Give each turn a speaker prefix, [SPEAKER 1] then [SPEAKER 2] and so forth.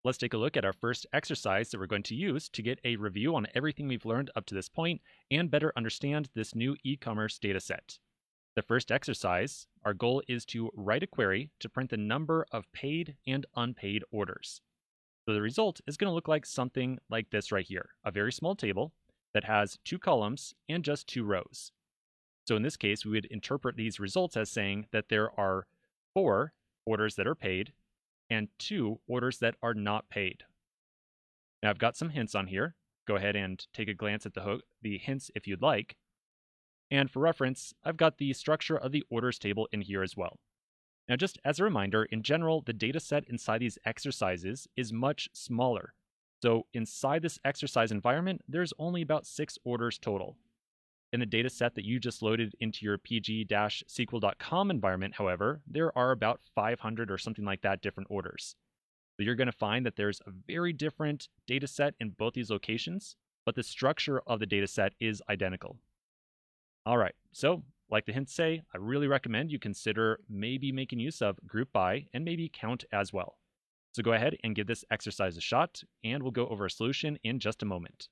[SPEAKER 1] Let's take a look at our first exercise that we're going to use to get a review on everything we've learned up to this point and better understand this new e-commerce dataset. The first exercise, our goal is to write a query to print the number of paid and unpaid orders. So the result is going to look like something like this right here, a very small table that has 2 columns and just 2 rows. So in this case, we would interpret these results as saying that there are 4 orders that are paid and 2 orders that are not paid. Now I've got some hints on here. Go ahead and take a glance at the hints if you'd like. And for reference, I've got the structure of the orders table in here as well. Now just as a reminder, in general, the data set inside these exercises is much smaller. So inside this exercise environment, there's only about 6 orders total. In the data set that you just loaded into your pg-sql.com environment, however, there are about 500 or something like that different orders. So you're going to find that there's a very different data set in both these locations, but the structure of the data set is identical. All right, so like the hints say, I really recommend you consider maybe making use of group by and maybe count as well. So go ahead and give this exercise a shot, and we'll go over a solution in just a moment.